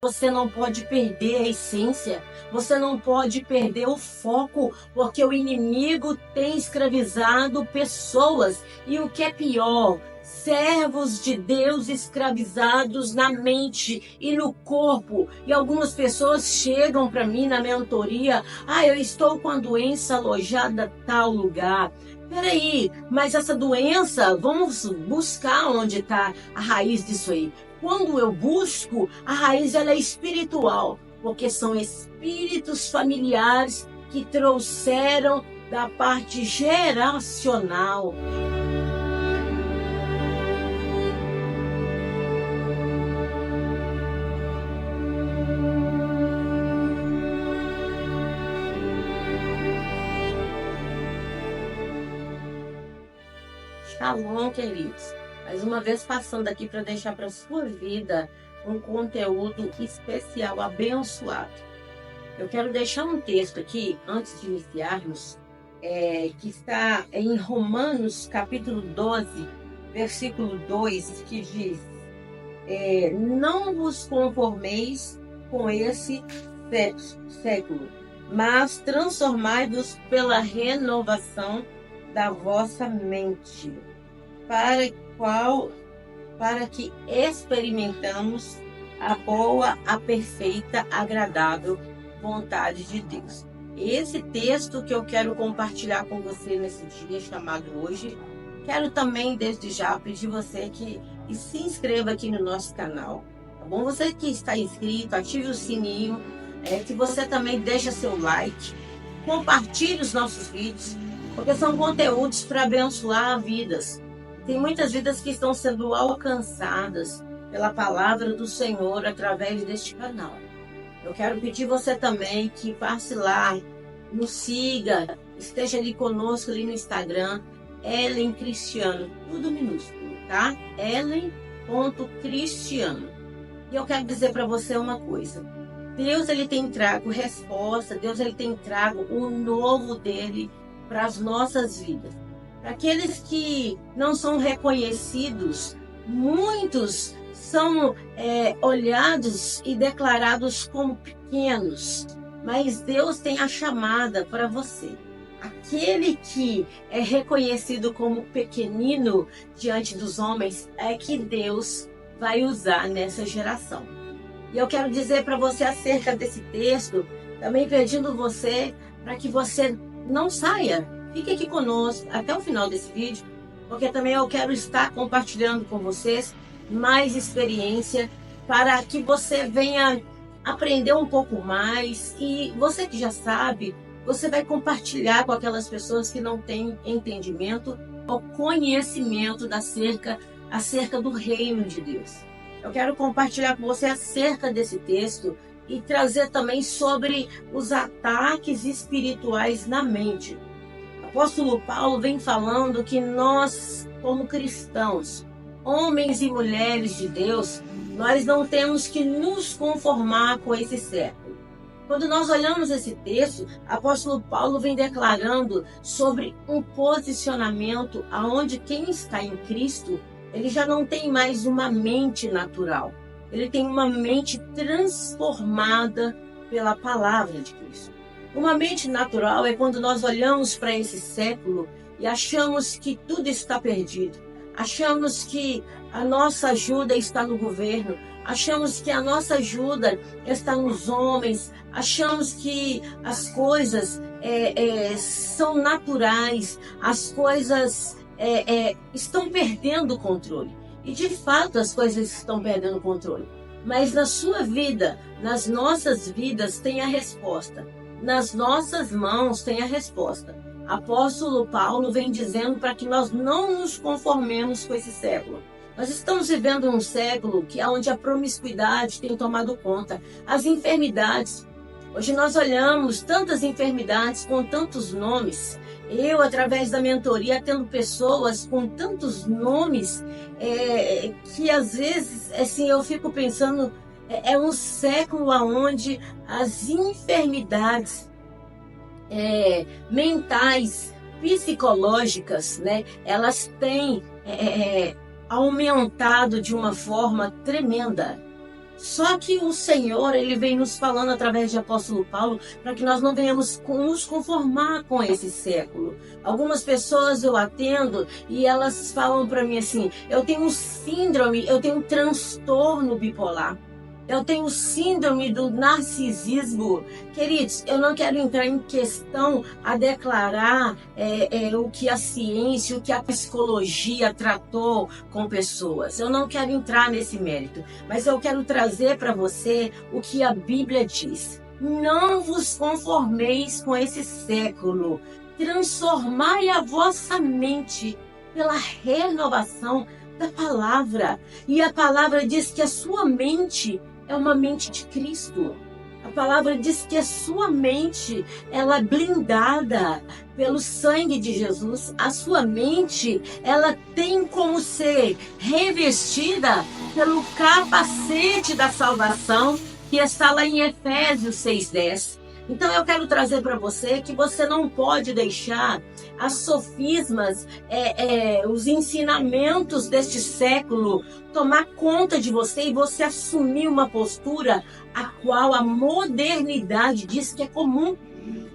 Você não pode perder a essência, você não pode perder o foco, porque o inimigo tem escravizado pessoas. E o que é pior, servos de Deus escravizados na mente e no corpo. E algumas pessoas chegam para mim na mentoria: eu estou com a doença alojada em tal lugar. Peraí, mas essa doença, vamos buscar onde está a raiz disso aí. Quando eu busco, a raiz ela é espiritual, porque são espíritos familiares que trouxeram da parte geracional. Shalom, queridos. Mais uma vez passando aqui para deixar para a sua vida um conteúdo especial, abençoado. Eu quero deixar um texto aqui, antes de iniciarmos, que está em Romanos, capítulo 12, versículo 2, que diz: não vos conformeis com esse século, mas transformai-vos pela renovação da vossa mente, para que experimentamos a boa, a perfeita, agradável vontade de Deus. Esse texto que eu quero compartilhar com você nesse dia chamado hoje. Quero também, desde já, pedir você que se inscreva aqui no nosso canal, tá bom? Você que está inscrito, ative o sininho, que você também deixe seu like, compartilhe os nossos vídeos, porque são conteúdos para abençoar vidas. Tem muitas vidas que estão sendo alcançadas pela palavra do Senhor através deste canal. Eu quero pedir você também que passe lá, nos siga, esteja ali conosco ali no Instagram, Ellen Cristiano, tudo minúsculo, tá? Ellen.cristiano. E eu quero dizer para você uma coisa. Deus ele tem trago resposta, Deus ele tem trago o novo dele para as nossas vidas. Para aqueles que não são reconhecidos, muitos são olhados e declarados como pequenos, mas Deus tem a chamada para você. Aquele que é reconhecido como pequenino diante dos homens é que Deus vai usar nessa geração. E eu quero dizer para você acerca desse texto, também pedindo você para que você não saia. Fique aqui conosco até o final desse vídeo, porque também eu quero estar compartilhando com vocês mais experiência para que você venha aprender um pouco mais. E você que já sabe, você vai compartilhar com aquelas pessoas que não têm entendimento ou conhecimento acerca do reino de Deus. Eu quero compartilhar com você acerca desse texto e trazer também sobre os ataques espirituais na mente. O apóstolo Paulo vem falando que nós, como cristãos, homens e mulheres de Deus, nós não temos que nos conformar com esse século. Quando nós olhamos esse texto, o apóstolo Paulo vem declarando sobre um posicionamento aonde quem está em Cristo, ele já não tem mais uma mente natural. Ele tem uma mente transformada pela palavra de Cristo. Uma mente natural é quando nós olhamos para esse século e achamos que tudo está perdido. Achamos que a nossa ajuda está no governo. Achamos que a nossa ajuda está nos homens. Achamos que as coisas são naturais. As coisas estão perdendo o controle. E de fato as coisas estão perdendo o controle. Mas na sua vida, nas nossas vidas, tem a resposta. Nas nossas mãos tem a resposta. Apóstolo Paulo vem dizendo para que nós não nos conformemos com esse século. Nós estamos vivendo um século onde a promiscuidade tem tomado conta. As enfermidades. Hoje nós olhamos tantas enfermidades com tantos nomes. Eu, através da mentoria, tendo pessoas com tantos nomes, que às vezes assim, eu fico pensando, é um século onde as enfermidades mentais, psicológicas, né, elas têm aumentado de uma forma tremenda. Só que o Senhor, ele vem nos falando através de apóstolo Paulo para que nós não venhamos nos conformar com esse século. Algumas pessoas eu atendo e elas falam para mim assim: eu tenho síndrome, eu tenho transtorno bipolar. Eu tenho síndrome do narcisismo. Queridos, eu não quero entrar em questão a declarar o que a ciência, o que a psicologia tratou com pessoas. Eu não quero entrar nesse mérito, mas eu quero trazer para você o que a Bíblia diz. Não vos conformeis com esse século. Transformai a vossa mente pela renovação da palavra. E a palavra diz que a sua mente é uma mente de Cristo. A palavra diz que a sua mente, ela é blindada pelo sangue de Jesus. A sua mente, ela tem como ser revestida pelo capacete da salvação, que está lá em Efésios 6:10. Então eu quero trazer para você que você não pode deixar as sofismas, os ensinamentos deste século tomar conta de você e você assumir uma postura a qual a modernidade diz que é comum.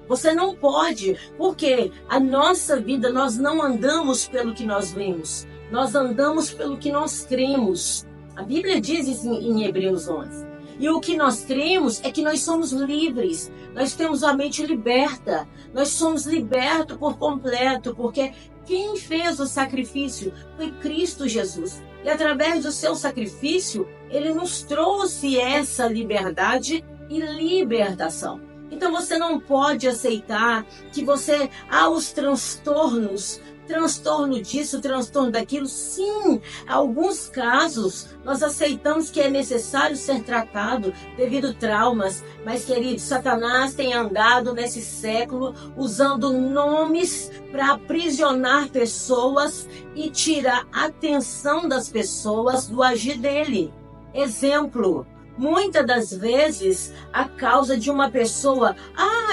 Você não pode, porque a nossa vida, nós não andamos pelo que nós vemos, nós andamos pelo que nós cremos. A Bíblia diz isso em Hebreus 11. E o que nós cremos é que nós somos livres, nós temos a mente liberta, nós somos libertos por completo, porque quem fez o sacrifício foi Cristo Jesus. E através do seu sacrifício, ele nos trouxe essa liberdade e libertação. Então você não pode aceitar que você há os transtornos, transtorno disso, transtorno daquilo. Sim, em alguns casos nós aceitamos que é necessário ser tratado devido a traumas, mas querido, Satanás tem andado nesse século usando nomes para aprisionar pessoas e tirar a atenção das pessoas do agir dele. Exemplo: muitas das vezes, a causa de uma pessoa,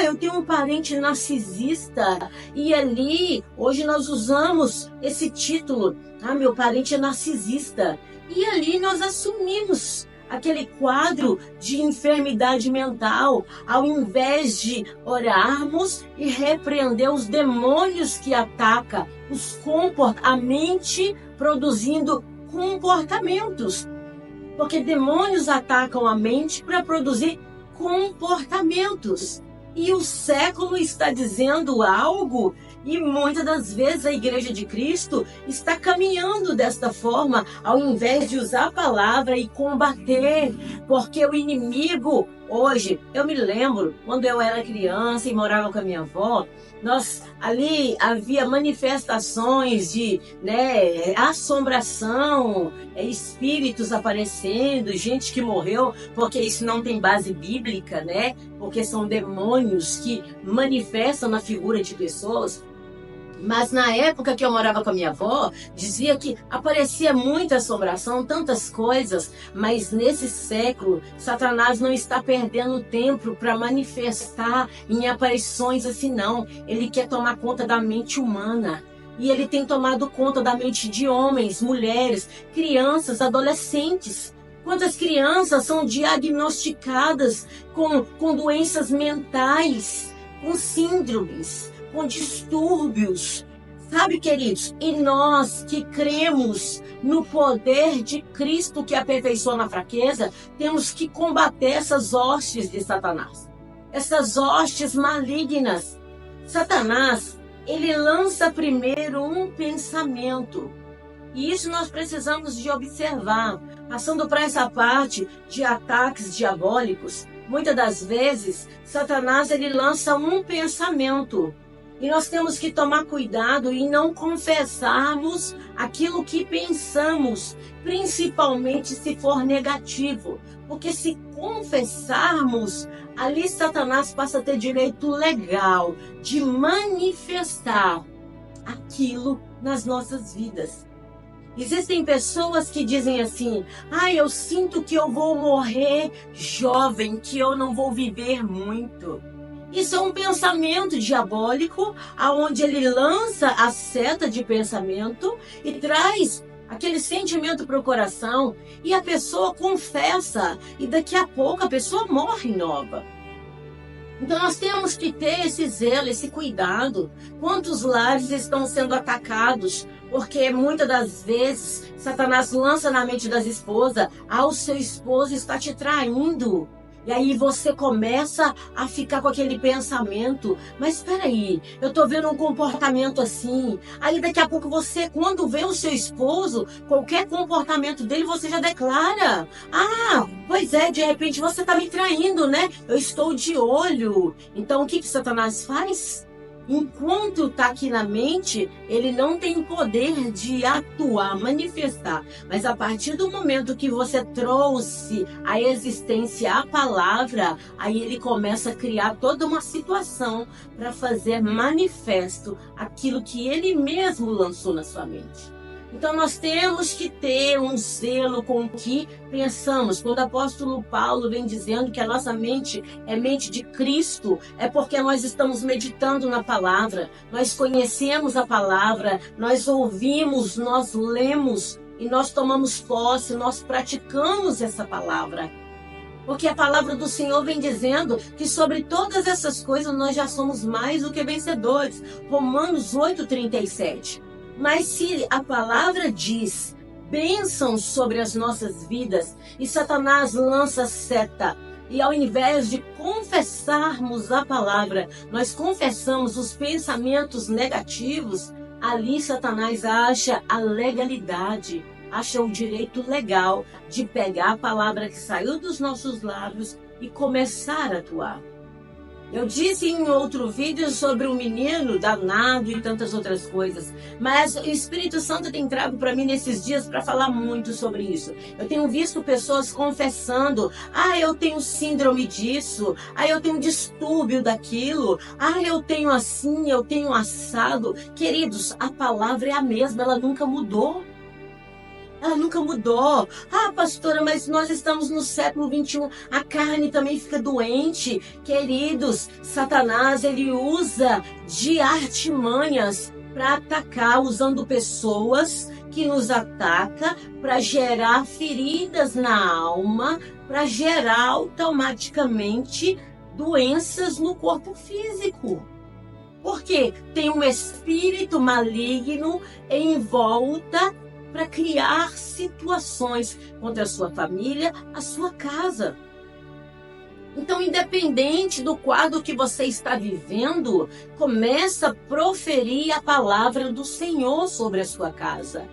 eu tenho um parente narcisista, e ali, hoje nós usamos esse título, meu parente é narcisista, e ali nós assumimos aquele quadro de enfermidade mental, ao invés de orarmos e repreender os demônios que atacam a mente, produzindo comportamentos. Porque demônios atacam a mente para produzir comportamentos. E o século está dizendo algo, e muitas das vezes a Igreja de Cristo está caminhando desta forma, ao invés de usar a palavra e combater. Porque o inimigo, hoje, eu me lembro, quando eu era criança e morava com a minha avó, ali havia manifestações de assombração, espíritos aparecendo, gente que morreu, porque isso não tem base bíblica, né? Porque são demônios que manifestam na figura de pessoas. Mas na época que eu morava com a minha avó, dizia que aparecia muita assombração, tantas coisas, mas nesse século, Satanás não está perdendo tempo para manifestar em aparições assim, não. Ele quer tomar conta da mente humana. E ele tem tomado conta da mente de homens, mulheres, crianças, adolescentes. Quantas crianças são diagnosticadas com doenças mentais, com síndromes, com distúrbios, sabe, queridos? E nós que cremos no poder de Cristo que aperfeiçoa na fraqueza, temos que combater essas hostes de Satanás, essas hostes malignas. Satanás, ele lança primeiro um pensamento, e isso nós precisamos de observar. Passando para essa parte de ataques diabólicos, muitas das vezes, Satanás ele lança um pensamento. E nós temos que tomar cuidado e não confessarmos aquilo que pensamos, principalmente se for negativo. Porque se confessarmos, ali Satanás passa a ter direito legal de manifestar aquilo nas nossas vidas. Existem pessoas que dizem assim: eu sinto que eu vou morrer jovem, que eu não vou viver muito. Isso é um pensamento diabólico, onde ele lança a seta de pensamento e traz aquele sentimento para o coração, e a pessoa confessa, e daqui a pouco a pessoa morre nova. Então nós temos que ter esse zelo, esse cuidado. Quantos lares estão sendo atacados? Porque muitas das vezes Satanás lança na mente das esposas: o seu esposo está te traindo. E aí você começa a ficar com aquele pensamento: mas espera aí, eu estou vendo um comportamento assim. Aí daqui a pouco você, quando vê o seu esposo, qualquer comportamento dele, você já declara: pois é, de repente você está me traindo, né? Eu estou de olho. Então o que Satanás faz? Enquanto está aqui na mente, ele não tem poder de atuar, manifestar. Mas a partir do momento que você trouxe à existência a palavra, aí ele começa a criar toda uma situação para fazer manifesto aquilo que ele mesmo lançou na sua mente. Então nós temos que ter um zelo com o que pensamos. Quando o apóstolo Paulo vem dizendo que a nossa mente é mente de Cristo, é porque nós estamos meditando na palavra, nós conhecemos a palavra, nós ouvimos, nós lemos e nós tomamos posse, nós praticamos essa palavra. Porque a palavra do Senhor vem dizendo que sobre todas essas coisas nós já somos mais do que vencedores. Romanos 8:37. Mas se a palavra diz bênçãos sobre as nossas vidas e Satanás lança seta, e ao invés de confessarmos a palavra, nós confessamos os pensamentos negativos, ali Satanás acha a legalidade, acha o direito legal de pegar a palavra que saiu dos nossos lábios e começar a atuar. Eu disse em outro vídeo sobre o menino danado e tantas outras coisas, mas o Espírito Santo tem trago para mim nesses dias para falar muito sobre isso. Eu tenho visto pessoas confessando: eu tenho síndrome disso, eu tenho distúrbio daquilo, eu tenho assim, eu tenho assado. Queridos, a palavra é a mesma, ela nunca mudou. Ela nunca mudou. Pastora, mas nós estamos no século 21. A carne também fica doente. Queridos, Satanás, ele usa de artimanhas para atacar, usando pessoas que nos atacam para gerar feridas na alma, para gerar automaticamente doenças no corpo físico. Porque tem um espírito maligno em volta para criar situações contra a sua família, a sua casa. Então, independente do quadro que você está vivendo, começa a proferir a palavra do Senhor sobre a sua casa.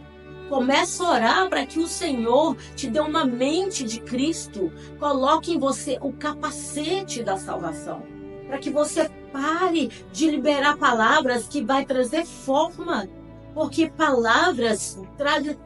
Começa a orar para que o Senhor te dê uma mente de Cristo. Coloque em você o capacete da salvação, para que você pare de liberar palavras que vai trazer forma. Porque palavras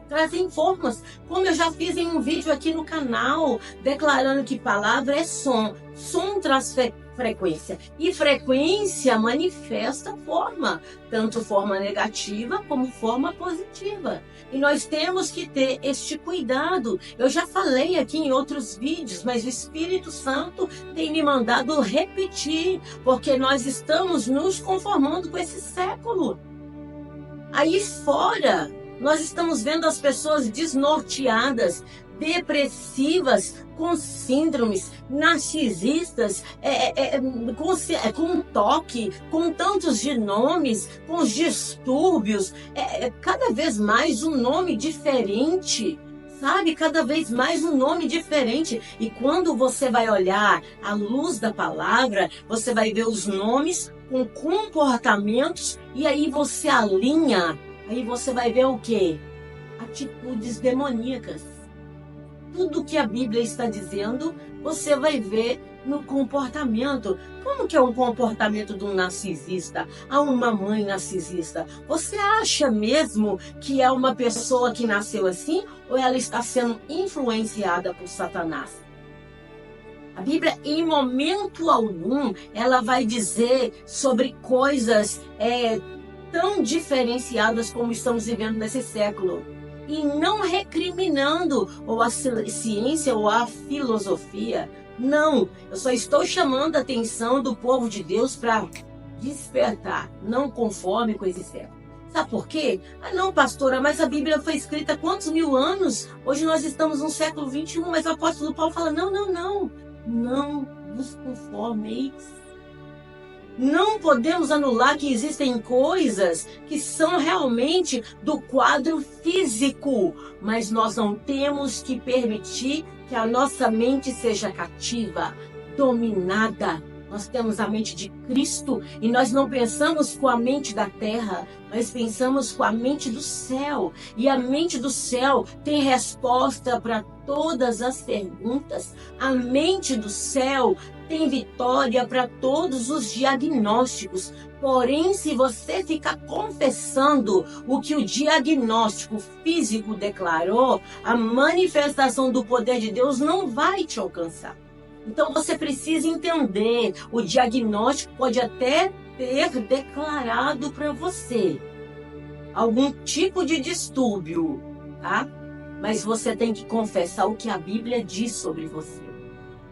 trazem formas. Como eu já fiz em um vídeo aqui no canal, declarando que palavra é som. Som traz frequência. E frequência manifesta forma. Tanto forma negativa como forma positiva. E nós temos que ter este cuidado. Eu já falei aqui em outros vídeos, mas o Espírito Santo tem me mandado repetir. Porque nós estamos nos conformando com esse século. Aí fora, nós estamos vendo as pessoas desnorteadas, depressivas, com síndromes, narcisistas, com toque, com tantos de nomes, com os distúrbios, cada vez mais um nome diferente. Sabe, cada vez mais um nome diferente. E quando você vai olhar à luz da palavra, você vai ver os nomes com comportamentos e aí você alinha. Aí você vai ver o quê? Atitudes demoníacas. Tudo que a Bíblia está dizendo, você vai ver no comportamento. Como que é um comportamento de um narcisista? Uma mãe narcisista. Você acha mesmo que é uma pessoa que nasceu assim? Ou ela está sendo influenciada por Satanás? A Bíblia, em momento algum, ela vai dizer sobre coisas tão diferenciadas como estamos vivendo nesse século. E não recriminando ou a ciência ou a filosofia. Não, eu só estou chamando a atenção do povo de Deus para despertar, não conforme com esse século. Sabe por quê? Ah, não, pastora, mas a Bíblia foi escrita há quantos mil anos? Hoje nós estamos no século XXI, mas o apóstolo Paulo fala, não vos conformeis. Não podemos anular que existem coisas que são realmente do quadro físico, mas nós não temos que permitir que a nossa mente seja cativa, dominada. Nós temos a mente de Cristo e nós não pensamos com a mente da terra, nós pensamos com a mente do céu. E a mente do céu tem resposta para todas as perguntas. A mente do céu tem vitória para todos os diagnósticos. Porém, se você ficar confessando o que o diagnóstico físico declarou, a manifestação do poder de Deus não vai te alcançar. Então você precisa entender, o diagnóstico pode até ter declarado para você algum tipo de distúrbio, tá? Mas você tem que confessar o que a Bíblia diz sobre você.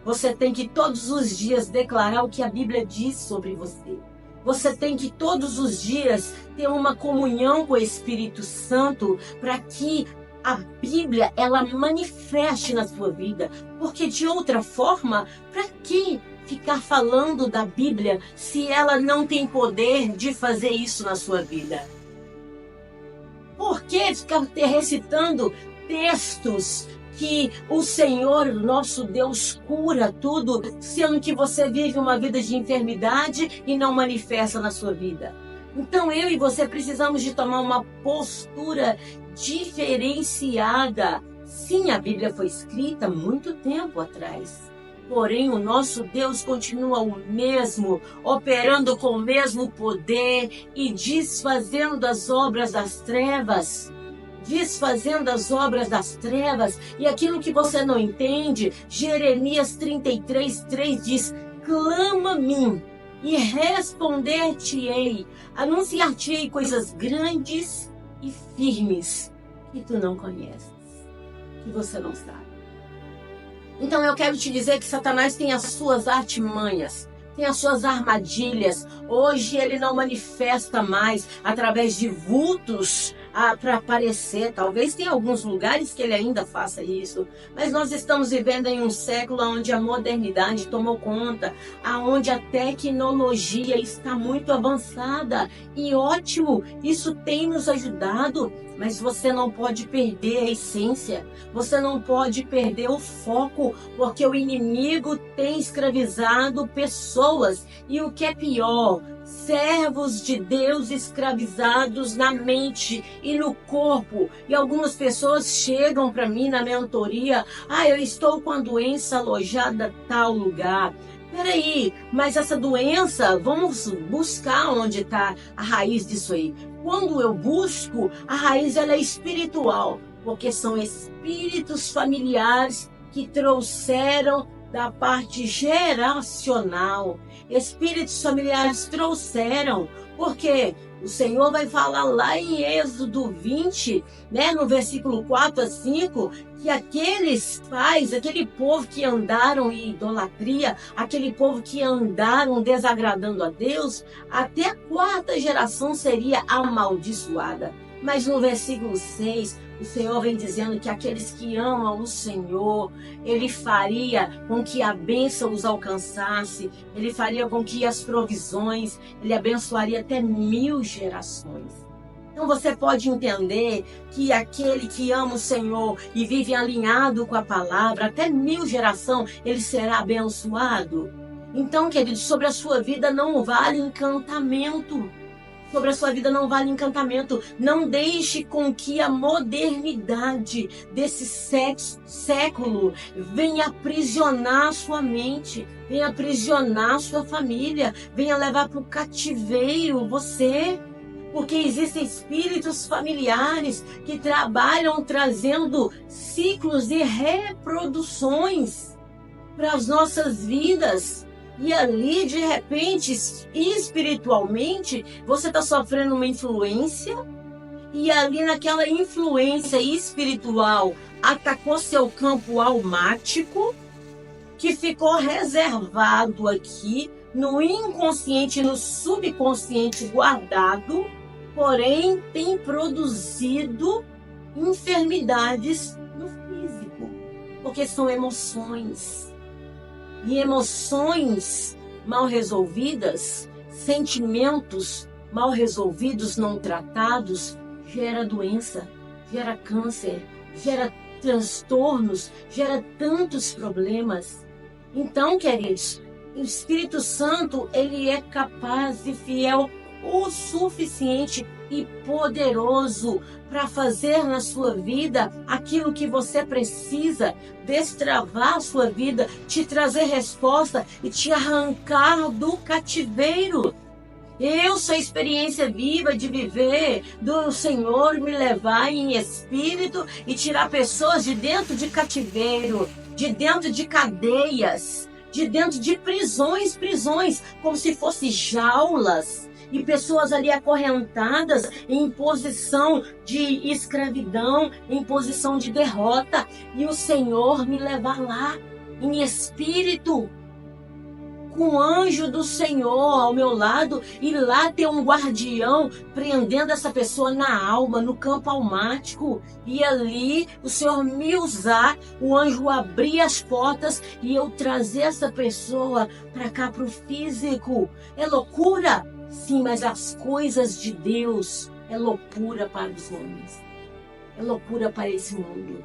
Você tem que todos os dias declarar o que a Bíblia diz sobre você. Você tem que todos os dias ter uma comunhão com o Espírito Santo para que a Bíblia, ela manifeste na sua vida. Porque de outra forma, para que ficar falando da Bíblia se ela não tem poder de fazer isso na sua vida? Por que ficar recitando textos que o Senhor, nosso Deus, cura tudo, sendo que você vive uma vida de enfermidade e não manifesta na sua vida? Então eu e você precisamos de tomar uma postura diferenciada. Sim, a Bíblia foi escrita muito tempo atrás. Porém, o nosso Deus continua o mesmo, operando com o mesmo poder e desfazendo as obras das trevas. Desfazendo as obras das trevas. E aquilo que você não entende, Jeremias 33:3 diz: clama a mim e responder-te-ei, anunciar-te-ei coisas grandes e firmes que tu não conheces, que você não sabe. Então eu quero te dizer que Satanás tem as suas artimanhas, tem as suas armadilhas. Hoje ele não manifesta mais através de vultos para aparecer. Talvez tenha alguns lugares que ele ainda faça isso, mas nós estamos vivendo em um século onde a modernidade tomou conta, onde a tecnologia está muito avançada. E ótimo, isso tem nos ajudado, mas você não pode perder a essência, você não pode perder o foco, porque o inimigo tem escravizado pessoas. E o que é pior, servos de Deus escravizados na mente e no corpo. E algumas pessoas chegam para mim na mentoria: eu estou com a doença alojada em tal lugar. Peraí, mas essa doença, vamos buscar onde está a raiz disso aí. Quando eu busco, a raiz ela é espiritual, porque são espíritos familiares que trouxeram da parte geracional. Espíritos familiares trouxeram, porque o Senhor vai falar lá em Êxodo 20, no versículo 4 a 5, que aqueles pais, aquele povo que andaram em idolatria, aquele povo que andaram desagradando a Deus, até a quarta geração seria amaldiçoada. Mas no versículo 6, o Senhor vem dizendo que aqueles que amam o Senhor, Ele faria com que a bênção os alcançasse, Ele faria com que as provisões, Ele abençoaria até 1000 gerações. Então você pode entender que aquele que ama o Senhor e vive alinhado com a palavra, até 1000 gerações, ele será abençoado. Então, querido, sobre a sua vida não vale encantamento. Sobre a sua vida não vale encantamento. Não deixe com que a modernidade desse século venha aprisionar sua mente, venha aprisionar sua família, venha levar para o cativeiro você. Porque existem espíritos familiares que trabalham trazendo ciclos e reproduções para as nossas vidas. E ali, de repente, espiritualmente, você está sofrendo uma influência. E ali naquela influência espiritual, atacou seu campo almático, que ficou reservado aqui, no inconsciente, no subconsciente guardado. porém tem produzido enfermidades no físico, porque são emoções. E emoções mal resolvidas, sentimentos mal resolvidos, não tratados, gera doença, gera câncer, gera transtornos, gera tantos problemas. Então, queridos, o Espírito Santo, ele é capaz e fiel o suficiente e poderoso para fazer na sua vida aquilo que você precisa, destravar a sua vida, te trazer resposta e te arrancar do cativeiro. Eu sou a experiência viva de viver do Senhor me levar em espírito e tirar pessoas de dentro de cativeiro, de dentro de cadeias, de dentro de prisões, como se fossem jaulas. E pessoas ali acorrentadas em posição de escravidão, em posição de derrota. E o Senhor me levar lá, em espírito, com o anjo do Senhor ao meu lado. E lá tem um guardião prendendo essa pessoa na alma, no campo almático. E ali o Senhor me usar, o anjo abrir as portas e eu trazer essa pessoa para cá, para o físico. É loucura? Sim, mas as coisas de Deus é loucura para os homens. É loucura para esse mundo.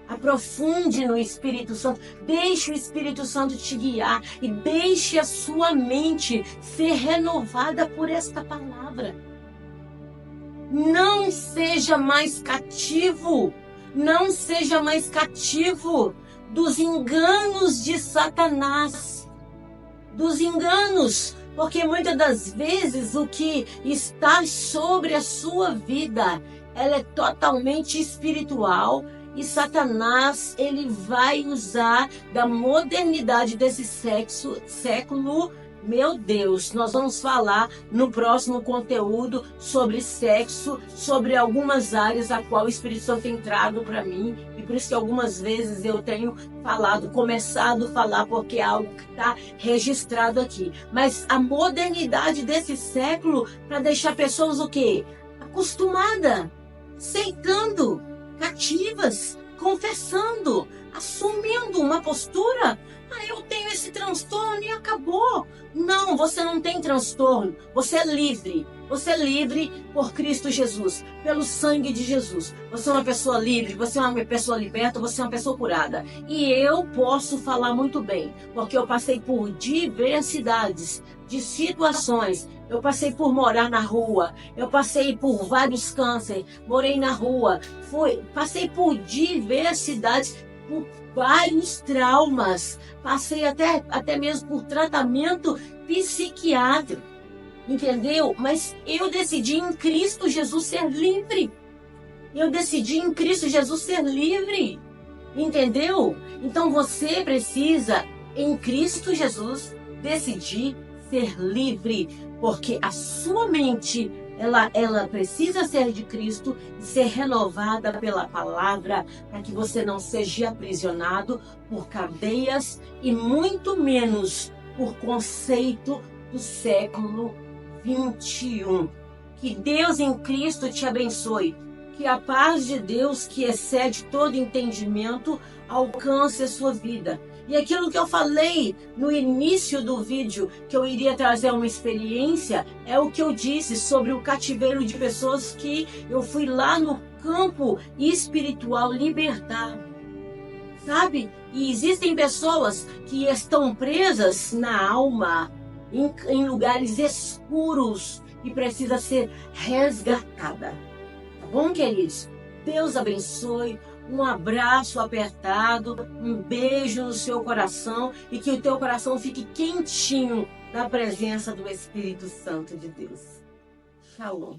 Aprofunde no Espírito Santo. Deixe o Espírito Santo te guiar. E deixe a sua mente ser renovada por esta palavra. Não seja mais cativo. Não seja mais cativo dos enganos de Satanás. Dos enganos. Porque muitas das vezes o que está sobre a sua vida, ela é totalmente espiritual, e Satanás, ele vai usar da modernidade desse século. Meu Deus, nós vamos falar no próximo conteúdo sobre sexo, sobre algumas áreas a qual o Espírito Santo tem trago para mim, e por isso que algumas vezes eu tenho começado a falar, porque é algo que está registrado aqui. Mas a modernidade desse século, para deixar pessoas o quê? Acostumada, aceitando, cativas, confessando, assumindo uma postura. Eu tenho esse transtorno e acabou. Não, você não tem transtorno. Você é livre. Você é livre por Cristo Jesus, pelo sangue de Jesus. Você é uma pessoa livre, você é uma pessoa liberta, você é uma pessoa curada. E eu posso falar muito bem, porque eu passei por diversidades de situações. Eu passei por morar na rua, eu passei por vários cânceres, morei na rua, passei por diversidades, por vários traumas, passei até mesmo por tratamento psiquiátrico, entendeu? Mas eu decidi em Cristo Jesus ser livre. Eu decidi em Cristo Jesus ser livre, entendeu? Então você precisa, em Cristo Jesus, decidir ser livre, porque a sua mente, ela precisa ser de Cristo e ser renovada pela palavra, para que você não seja aprisionado por cadeias e muito menos por conceito do século 21. Que Deus em Cristo te abençoe. Que a paz de Deus, que excede todo entendimento, alcance a sua vida. E aquilo que eu falei no início do vídeo, que eu iria trazer uma experiência, é o que eu disse sobre o cativeiro de pessoas que eu fui lá no campo espiritual libertar. Sabe? E existem pessoas que estão presas na alma, em lugares escuros, e precisa ser resgatada. Tá bom, queridos? Deus abençoe. Um abraço apertado, um beijo no seu coração e que o teu coração fique quentinho na presença do Espírito Santo de Deus. Shalom.